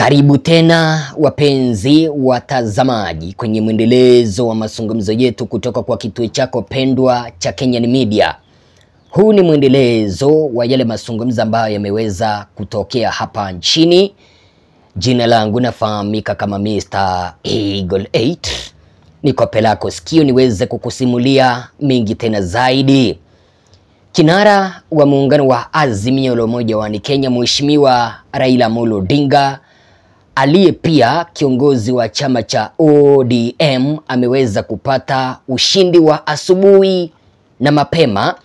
Karibu tena wapenzi watazamaji kwenye mwendelezo wa mazungumzo yetu kutoka kwa kituo chako pendwa cha Kenyan Media. Huu ni mwendelezo wa yale mazungumzo ambayo yameweza kutokea hapa nchini. Jina langu nafahamika kama Mr. Eagle 8. Niko pelako sikio niweze kukusimulia mingi tena zaidi. Kinara wa muungano wa Azimio la Umoja wa Kenya Mheshimiwa Raila Odinga, aliye pia kiongozi wa chama cha ODM, ameweza kupata ushindi wa asubuhi na mapema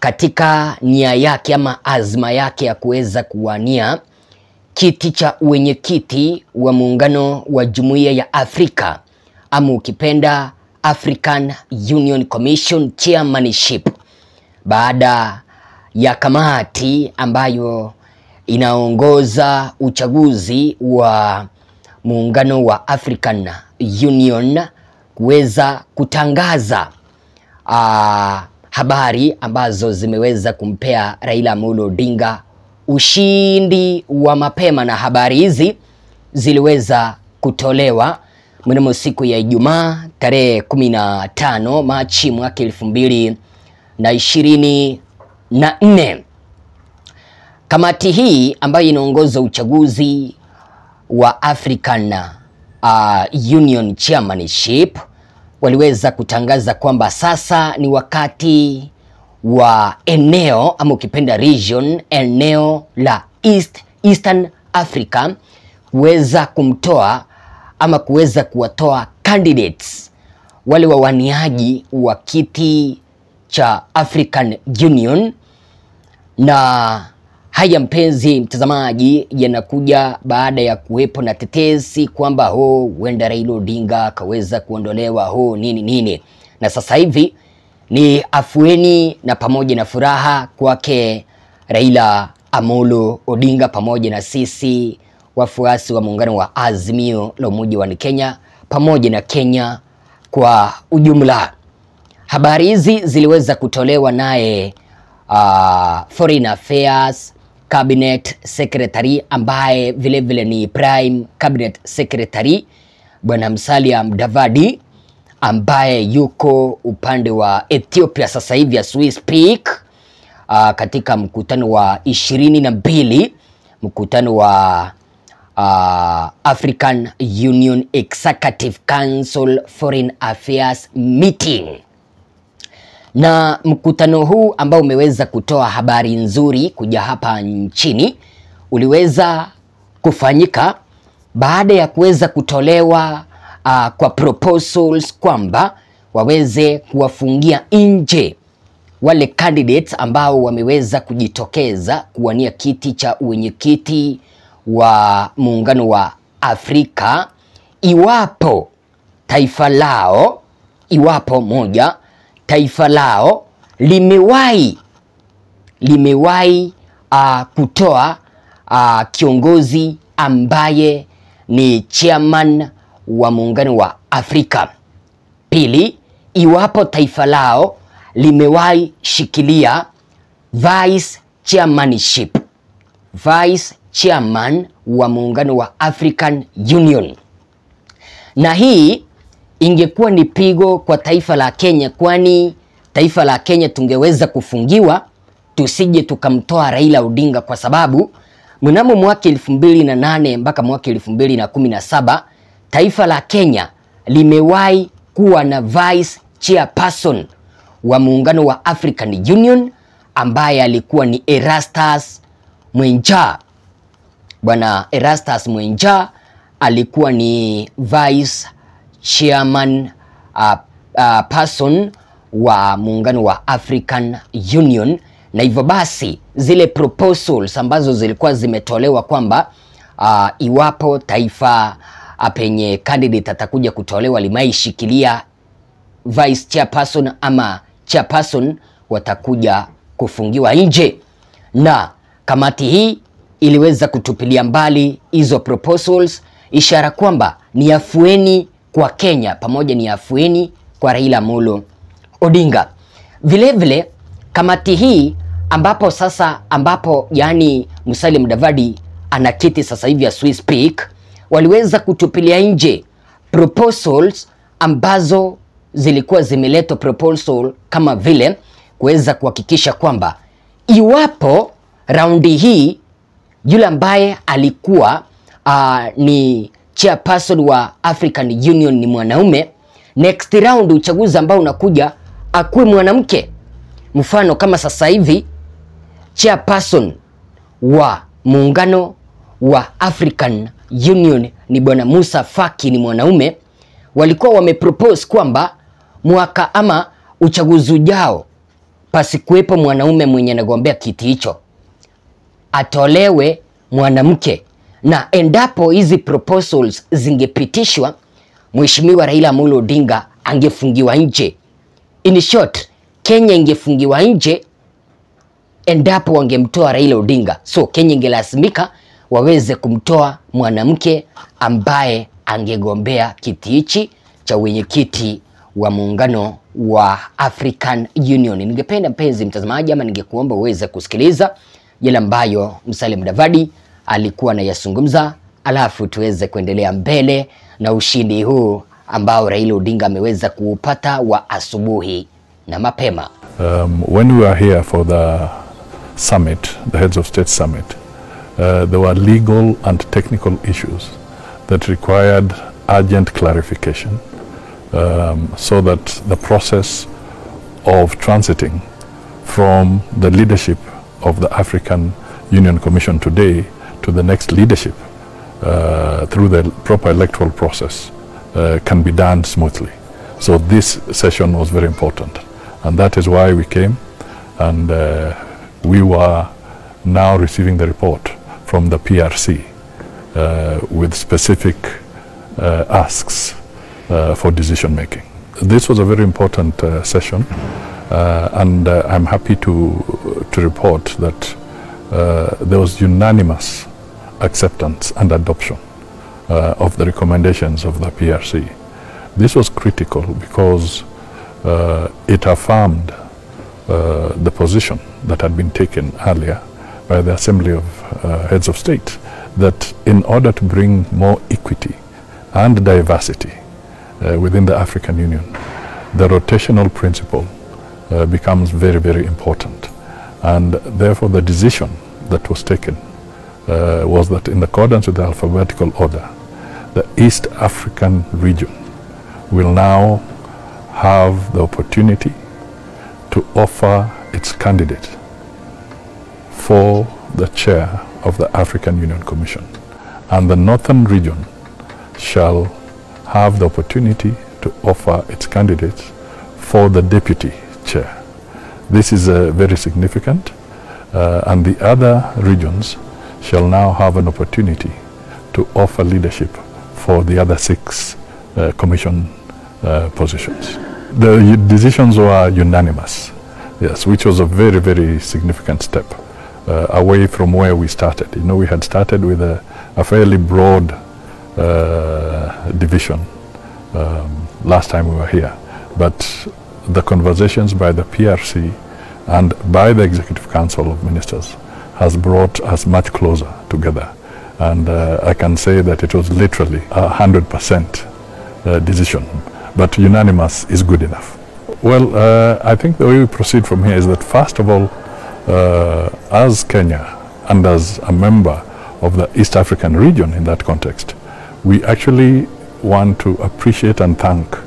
katika nia yake ama azma yake ya kuweza kuwania kiti cha wenyekiti wa muungano wa Jumuiya ya Afrika, ama ukipenda African Union Commission Chairmanship, baada ya kamati ambayo inaongoza uchaguzi wa muungano wa African Union kuweza kutangaza habari ambazo zimeweza kumpea Raila Odinga ushindi wa mapema, na habari hizi ziliweza kutolewa mnamo siku ya Ijumaa tarehe 15 Machi mwaka 2024. Kamati hii ambayo inaongoza uchaguzi wa African Union Chairmanship waliweza kutangaza kwamba sasa ni wakati wa eneo ama ukipenda region, eneo la Eastern Africa kuweza kumtoa ama kuweza kuwatoa candidates wale wawaniaji wa kiti cha African Union. Na haya mpenzi mtazamaji, yanakuja baada ya kuwepo na tetesi kwamba huenda Raila Odinga akaweza kuondolewa nini. Na sasa hivi ni afueni na pamoja na furaha kwake Raila Amolo Odinga pamoja na sisi wafuasi wa muungano wa Azimio la Umoja wa Kenya pamoja na Kenya kwa ujumla. Habari hizi ziliweza kutolewa naye Foreign Affairs Cabinet Secretary ambaye vile ni Prime Cabinet Secretary Bwana Musalia Mudavadi, ambaye yuko upande wa Ethiopia sasa hivi as we speak, katika mkutano wa 22 mkutano wa African Union Executive Council Foreign Affairs Meeting. Na mkutano huu ambao umeweza kutoa habari nzuri kuja hapa nchini uliweza kufanyika baada ya kuweza kutolewa kwa proposals kwamba waweze kuwafungia nje wale candidates ambao wameweza kujitokeza kuwania kiti cha wenyekiti wa muungano wa Afrika iwapo taifa lao limewahi kutoa kiongozi ambaye ni chairman wa muungano wa Afrika. Pili, iwapo taifa lao limewahi shikilia vice chairman wa muungano wa African Union. Na hii ingekuwa ni pigo kwa taifa la Kenya, kwani taifa la Kenya tungeweza kufungiwa tusije tukamtoa Raila Odinga, kwa sababu mnamo mwaka 2008 mpaka mwaka 2017 taifa la Kenya limewahi kuwa na vice chairperson wa muungano wa African Union ambaye alikuwa ni Erastus Mwenja. Bwana Erastus Mwenja alikuwa ni vice chairman person wa muungano wa African Union. Na hivyo basi zile proposals ambazo zilikuwa zimetolewa kwamba iwapo taifa penye candidate atakuja kutolewa limaishikilia vice chairperson ama chairperson, watakuja kufungiwa nje. Na kamati hii iliweza kutupilia mbali hizo proposals, ishara kwamba ni afueni kwa Kenya pamoja ni afueni kwa Raila Amolo Odinga. Vile kamati hii ambapo yani Musalia Mudavadi anaketi sasa hivi as we speak, waliweza kutupilia nje proposals ambazo zilikuwa zimeletwa, proposal kama vile kuweza kuhakikisha kwamba iwapo raundi hii yule ambaye alikuwa ni chairperson wa African Union ni mwanaume, next round uchaguzi ambao unakuja akuwe mwanamke. Mfano kama sasa hivi chairperson wa muungano wa African Union ni bwana Musa Faki, ni mwanaume. Walikuwa wamepropose kwamba mwaka ama uchaguzi ujao pasikuwepo mwanaume mwenye anagombea kiti hicho, atolewe mwanamke. Na endapo hizi proposals zingepitishwa, Mheshimiwa Raila Amolo Odinga angefungiwa nje. In short, Kenya ingefungiwa nje endapo wangemtoa Raila Odinga. So Kenya ingelazimika waweze kumtoa mwanamke ambaye angegombea kiti hichi cha wenyekiti wa muungano wa African Union. Ningependa mpenzi mtazamaji, ama ningekuomba uweze kusikiliza yale ambayo Musalia Mudavadi alikuwa anayazungumza, alafu tuweze kuendelea mbele na ushindi huu ambao Raila Odinga ameweza kuupata wa asubuhi na mapema. When we are here for the summit, the Heads of State Summit, there were legal and technical issues that required urgent clarification, so that the process of transiting from the leadership of the African Union Commission today to the next leadership through the proper electoral process can be done smoothly. So this session was very important, and that is why we came, and we were now receiving the report from the PRC with specific asks for decision making. This was a very important session, and I'm happy to report that there was unanimous acceptance and adoption of the recommendations of the PRC. This was critical because it affirmed the position that had been taken earlier by the Assembly of Heads of State, that in order to bring more equity and diversity within the African Union, the rotational principle becomes very, very important. And therefore the decision that was taken was that in accordance with the alphabetical order, the East African region will now have the opportunity to offer its candidate for the chair of the African Union Commission, and the Northern region shall have the opportunity to offer its candidates for the deputy chair. This is very significant, and the other regions shall now have an opportunity to offer leadership for the other 6 commission positions. The decisions were unanimous, yes, which was a very, very significant step away from where we started. You know, we had started with a fairly broad division last time we were here, but the conversations by the PRC and by the Executive Council of Ministers has brought us much closer together, and I can say that it was literally 100% decision, but unanimous is good enough. Well, I think the way we proceed from here is that, first of all, as Kenya and as a member of the East African region in that context, we actually want to appreciate and thank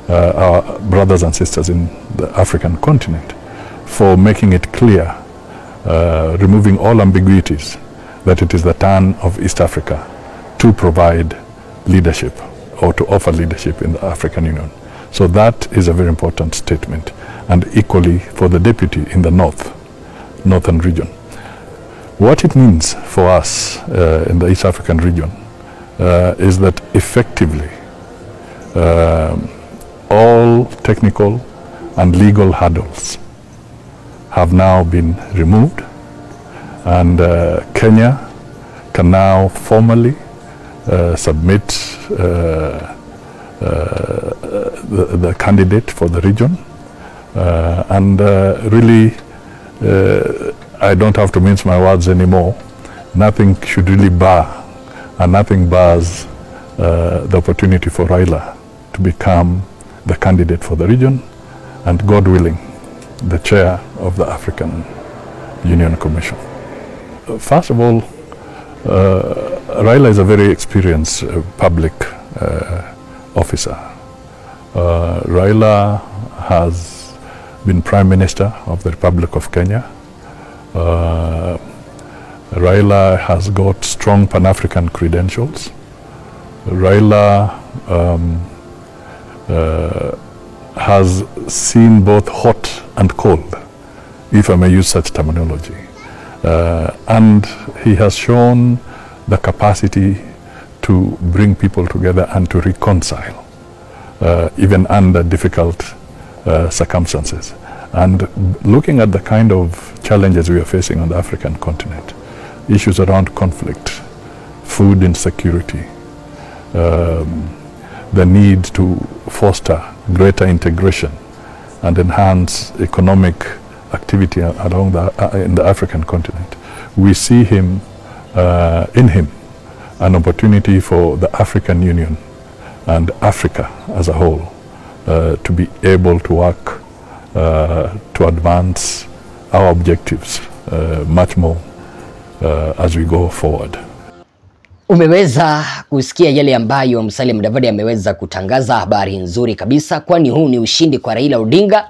our brothers and sisters in the African continent for making it clear, removing all ambiguities, that it is the turn of East Africa to provide leadership or to offer leadership in the African Union. So that is a very important statement, and equally for the deputy in the northern region. What it means for us in the East African region is that effectively all technical and legal hurdles have now been removed, and Kenya can now formally submit the candidate for the region, and really I don't have to mince my words anymore. nothing should really bar, and nothing bars the opportunity for Raila to become the candidate for the region, and God willing, the chair of the African Union Commission. First of all, Raila is a very experienced public officer. Raila has been Prime Minister of the Republic of Kenya. Raila has got strong Pan-African credentials. Raila has seen both hot and cold, if I may use such terminology. And he has shown the capacity to bring people together and to reconcile, even under difficult circumstances. And looking at the kind of challenges we are facing on the African continent, issues around conflict, food insecurity, the need to foster greater integration and enhance economic activity along in the African continent, we see him in him an opportunity for the African Union and Africa as a whole to be able to work to advance our objectives much more as we go forward. Umeweza kusikia yale ambayo Musalia Mudavadi ameweza kutangaza, habari nzuri kabisa, kwani huu ni ushindi kwa Raila Odinga,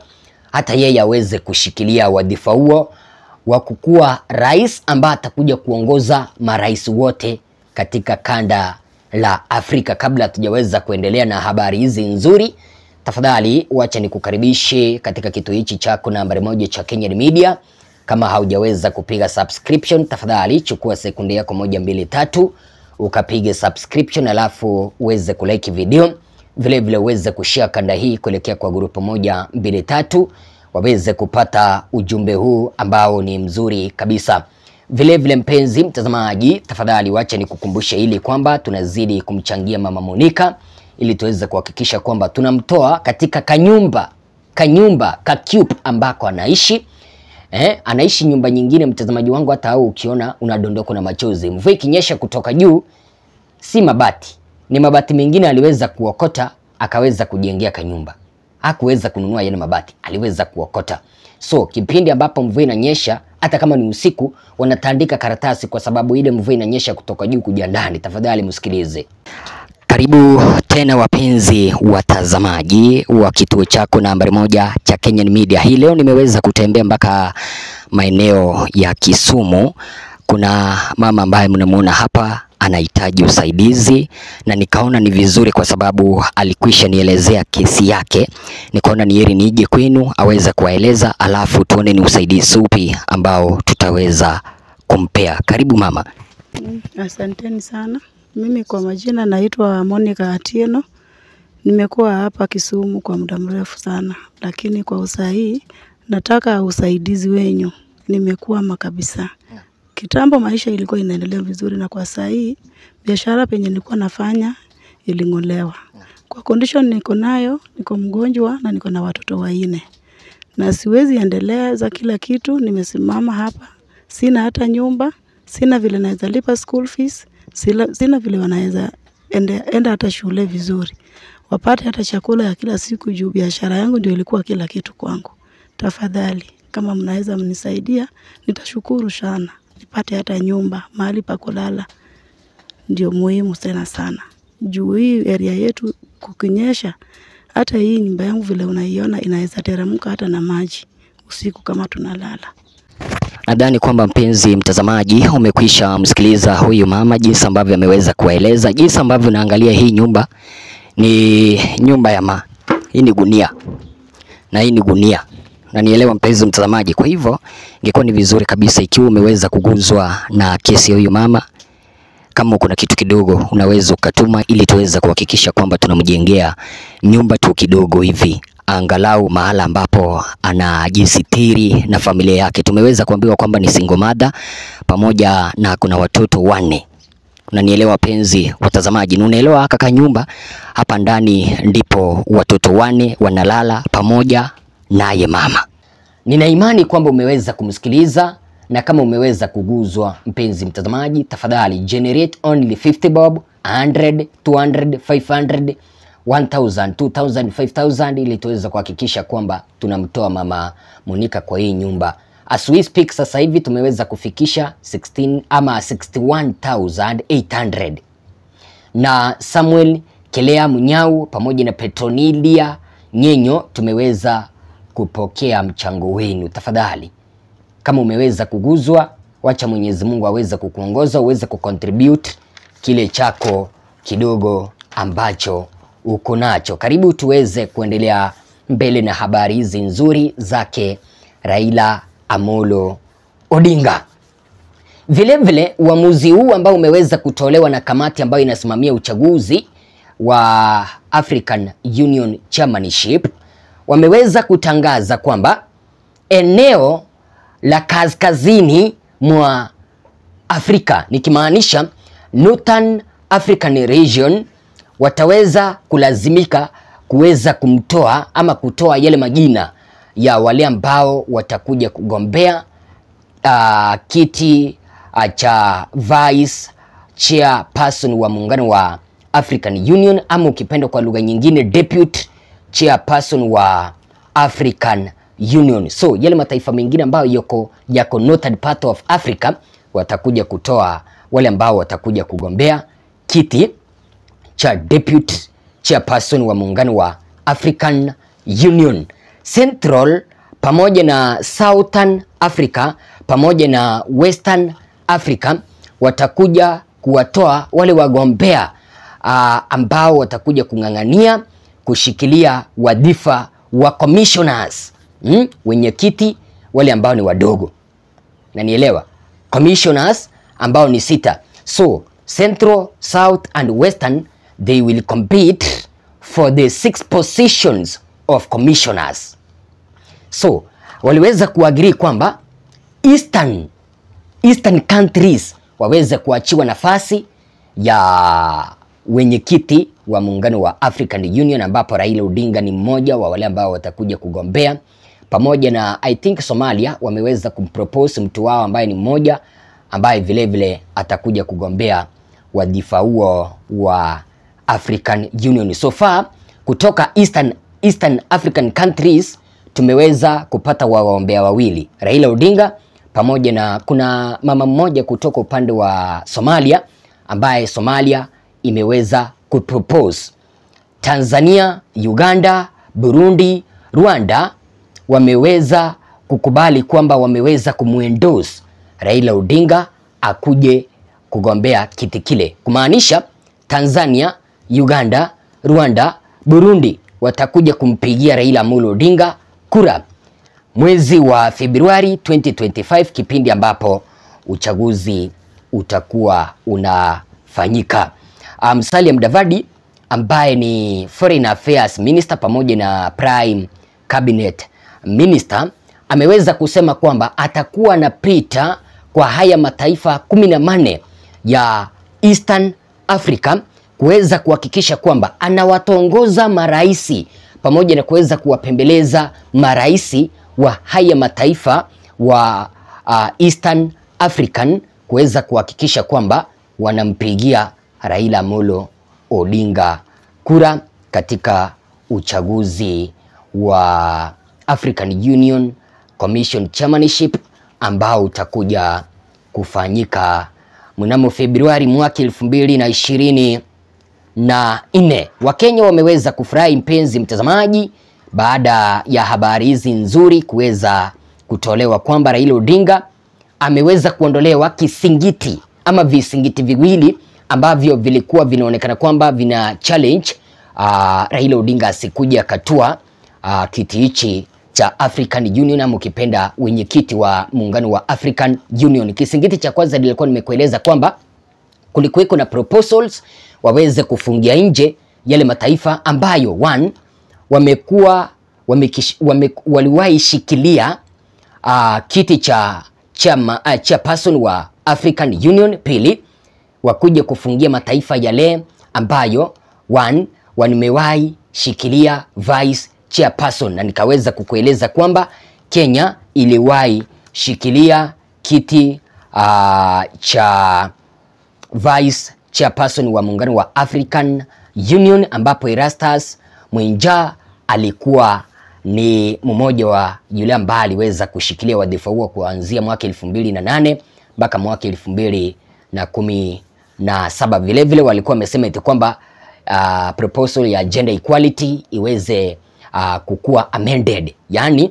hata yeye aweze kushikilia wadhifa huo wa kukuwa rais ambaye atakuja kuongoza marais wote katika kanda la Afrika. Kabla tujaweza kuendelea na habari hizi nzuri, tafadhali wacha nikukaribishe katika kituo hichi chako nambari 1 cha Kenyan Media. Kama haujaweza kupiga subscription, tafadhali chukua sekunde yako 1, 2, 3 ukapige subscription, alafu uweze kulike video, vile vile uweze kushare kanda hii kuelekea kwa grupu 1, 2, 3 waweze kupata ujumbe huu ambao ni mzuri kabisa. Vile vile mpenzi mtazamaji, tafadhali wacha nikukumbushe ili kwamba tunazidi kumchangia Mama Monica ili tuweze kuhakikisha kwamba tunamtoa katika kanyumba cube ambako anaishi. Anaishi nyumba nyingine mtazamaji wangu, hata au ukiona unadondoka na machozi. Mvua ikinyesha kutoka juu, si mabati, ni mabati mengine aliweza kuokota akaweza kujengea kanyumba. Hakuweza kununua yale mabati, aliweza kuokota. So kipindi ambapo mvua inanyesha, hata kama ni usiku, wanatandika karatasi kwa sababu ile mvua inanyesha kutoka juu kuja ndani. Tafadhali msikilize. Karibu tena wapenzi watazamaji wa kituo chako nambari 1 cha Kenyan Media. Hii leo nimeweza kutembea mpaka maeneo ya Kisumu. Kuna mama ambaye mnamuona hapa anahitaji usaidizi, na nikaona ni vizuri kwa sababu alikwisha nielezea kesi yake. Nikaona ni heri nije kwenu aweza kuwaeleza, alafu tuone ni usaidizi upi ambao tutaweza kumpea. Karibu mama. Asanteni sana. Mimi kwa majina naitwa Monica Atieno. Nimekuwa hapa Kisumu kwa muda mrefu sana, lakini kwa usahihi nataka usaidizi wenyu. Nimekuwa makabisa. Kitambo maisha ilikuwa inaendelea vizuri, na kwa sahihi biashara penye nilikuwa nafanya ilingolewa. Kwa condition niko nayo, niko mgonjwa na niko na watoto 4. Na siwezi endelea za kila kitu, nimesimama hapa. Sina hata nyumba, sina vile naweza lipa school fees, sina vile wanaweza enda hata shule vizuri. Wapate hata chakula ya kila siku juu biashara yangu ndio ilikuwa kila kitu kwangu. Tafadhali kama mnaweza mnisaidia, nitashukuru sana. Nipate hata nyumba, mahali pa kulala. Ndio muhimu sana. Juu hii area yetu kukinyesha, hata hii nyumba yangu vile unaiona inaweza teremka hata na maji usiku kama tunalala. Nadhani kwamba mpenzi mtazamaji umekwisha msikiliza huyu mama jinsi ambavyo ameweza kueleza, jinsi ambavyo naangalia hii nyumba ni nyumba ya hii ni gunia. Na hii ni gunia. Na nielewa mpenzi mtazamaji, kwa hivyo ingekuwa ni vizuri kabisa ikiwa umeweza kuguzwa na kesi ya huyu mama, kama kuna kitu kidogo unaweza ukatuma ili tuweze kuhakikisha kwamba tunamjengea nyumba tu kidogo hivi, angalau mahala ambapo anajisitiri na familia yake. Tumeweza kuambiwa kwamba ni single mother pamoja na kuna watoto 4. Unanielewa penzi watazamaji, unaelewa haka nyumba hapa ndani ndipo watoto 4 wanalala pamoja naye mama. Nina imani kwamba umeweza kumsikiliza Na kama umeweza kuguzwa mpenzi mtazamaji, tafadhali generate only 50 bob, 100, 200, 500, 1000, 2000, 5000 ili tuweze kuhakikisha kwamba tunamtoa mama Monica kwa hii nyumba. As we speak sasa hivi tumeweza kufikisha 61,800. Na Samuel Kelea Munyau pamoja na Petronilia Nyenyo tumeweza kupokea mchango wenu. Tafadhali kama umeweza kuguzwa, wacha Mwenyezi Mungu aweze kukuongoza, uweze kucontribute kile chako kidogo ambacho uko nacho. Karibu tuweze kuendelea mbele na habari hizi nzuri zake Raila Amolo Odinga. Vile vile uamuzi huu ambao umeweza kutolewa na kamati ambayo inasimamia uchaguzi wa African Union Chairmanship wameweza kutangaza kwamba eneo la kaskazini mwa Afrika, nikimaanisha Northern African Region, wataweza kulazimika kuweza kumtoa ama kutoa yale majina ya wale ambao watakuja kugombea kiti cha Vice Chairperson wa muungano wa African Union, ama ukipenda kwa lugha nyingine Deputy Chairperson wa African Union. So yale mataifa mengine ambayo yako northern part of Africa watakuja kutoa wale ambao watakuja kugombea kiti cha Deputy Chairperson wa muungano wa African Union. Central pamoja na Southern Africa pamoja na Western Africa watakuja kuwatoa wale wagombea ambao watakuja kung'ang'ania kushikilia wadhifa wa commissioners, wenye kiti wale ambao ni wadogo. Na nielewa, commissioners ambao ni 6. So Central, South and Western, they will compete for the 6 positions of commissioners. So waliweza kuagree kwamba Eastern countries waweze kuachiwa nafasi ya wenye kiti wa muungano wa African Union, ambapo Raila Odinga ni mmoja wa wale ambao watakuja kugombea, pamoja na I think Somalia wameweza kumpropose mtu wao ambaye ni mmoja ambaye vile vile atakuja kugombea wadhifa huo wa African Union. So far kutoka Eastern African countries tumeweza kupata wagombea wawili, Raila Odinga pamoja na kuna mama mmoja kutoka upande wa Somalia ambaye Somalia imeweza kupropose. Tanzania, Uganda, Burundi, Rwanda wameweza kukubali kwamba wameweza kumuendorse Raila Odinga akuje kugombea kiti kile. Kumaanisha Tanzania, Uganda, Rwanda, Burundi watakuja kumpigia Raila Amolo Odinga kura mwezi wa Februari 2025, kipindi ambapo uchaguzi utakuwa unafanyika. Musalia Mudavadi ambaye ni Foreign Affairs Minister pamoja na Prime Cabinet Minister ameweza kusema kwamba atakuwa anapita kwa haya mataifa 14 ya Eastern Africa kuweza kuhakikisha kwamba anawatongoza maraisi pamoja na kuweza kuwapembeleza maraisi wa haya mataifa wa Eastern African kuweza kuhakikisha kwamba wanampigia Raila Amolo Odinga kura katika uchaguzi wa African Union Commission Chairmanship ambao utakuja kufanyika mnamo Februari mwaka 2024. Wakenya wameweza kufurahi mpenzi mtazamaji baada ya habari hizi nzuri kuweza kutolewa kwamba Raila Odinga ameweza kuondolewa kisingiti ama visingiti viwili ambavyo vilikuwa vinaonekana kwamba vina challenge Raila Odinga asikuja katua kiti hichi cha African Union ama ukipenda wenye kiti wa muungano wa African Union. Kisingiti cha kwanza nilikuwa nimekueleza kwamba kulikuweko na proposals waweze kufungia nje yale mataifa ambayo waliwahi shikilia kiti cha person wa African Union. Pili, wakuje kufungia mataifa yale ambayo wamewahi shikilia vice chairperson, na nikaweza kukueleza kwamba Kenya iliwahi shikilia kiti cha Vice Chairperson wa muungano wa African Union, ambapo Erastus Mwenja alikuwa ni mmoja wa yule ambaye aliweza kushikilia wadhifa huo kuanzia mwaka 2008 mpaka mwaka 2017. Vile vile walikuwa wamesema eti kwamba proposal ya gender equality iweze kukua amended. Yani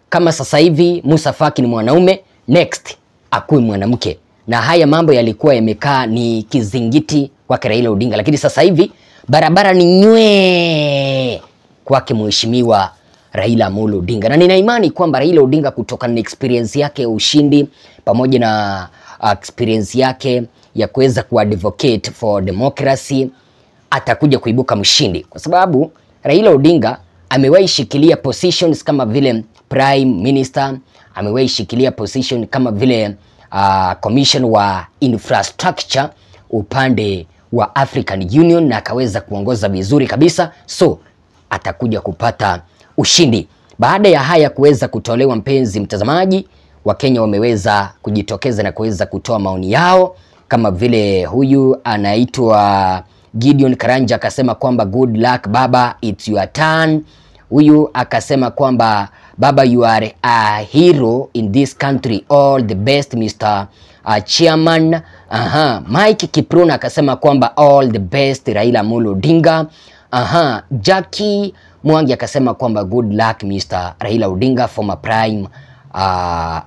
kama sasa hivi Musa Faki ni mwanaume, next akuwe mwanamke. Na haya mambo yalikuwa yamekaa ni kizingiti kwa Raila Odinga, lakini sasa hivi barabara ni nywe kwake mheshimiwa Raila Amolo Odinga. Na nina imani kwamba Raila Odinga kutokana na experience yake ya ushindi pamoja na experience yake ya kuweza kuadvocate for democracy atakuja kuibuka mshindi, kwa sababu Raila Odinga amewahi shikilia positions kama vile Prime Minister, amewahi shikilia position kama vile Commission wa Infrastructure upande wa African Union na akaweza kuongoza vizuri kabisa, so atakuja kupata ushindi. Baada ya haya kuweza kutolewa, mpenzi mtazamaji, Wakenya wameweza kujitokeza na kuweza kutoa maoni yao, kama vile huyu anaitwa Gideon Karanja akasema kwamba good luck baba, it's your turn. Huyu akasema kwamba baba, you are a hero in this country, all the best Mr. Chairman. Mike Kipruna akasema kwamba all the best Raila Amolo Odinga. Jackie Mwangi akasema kwamba good luck Mr. Raila Odinga, former Prime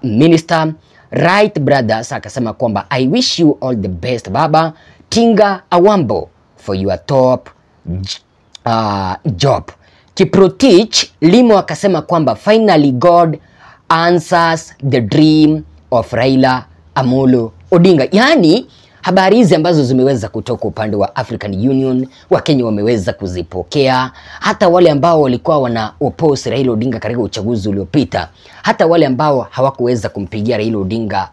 Minister. Right Brothers akasema kwamba I wish you all the best baba. Tinga Awambo for your top job. Kiprotich Limo akasema kwamba finally God answers the dream of Raila Amolo Odinga. Yani habari hizi ambazo zimeweza kutoka upande wa African Union, Wakenya wameweza kuzipokea. Hata wale ambao walikuwa wana oppose Raila Odinga katika uchaguzi uliopita, hata wale ambao hawakuweza kumpigia Raila Odinga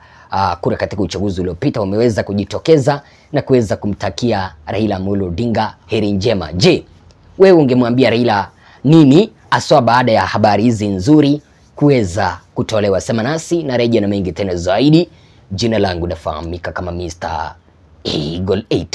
kura katika uchaguzi uliopita, wameweza kujitokeza na kuweza kumtakia Raila Amolo Odinga heri njema. Je, wewe ungemwambia Raila nini aswa baada ya habari hizi nzuri kuweza kutolewa? Sema nasi na rejea na mengi tena zaidi. Jina langu nafahamika kama Mr. Eagle 8.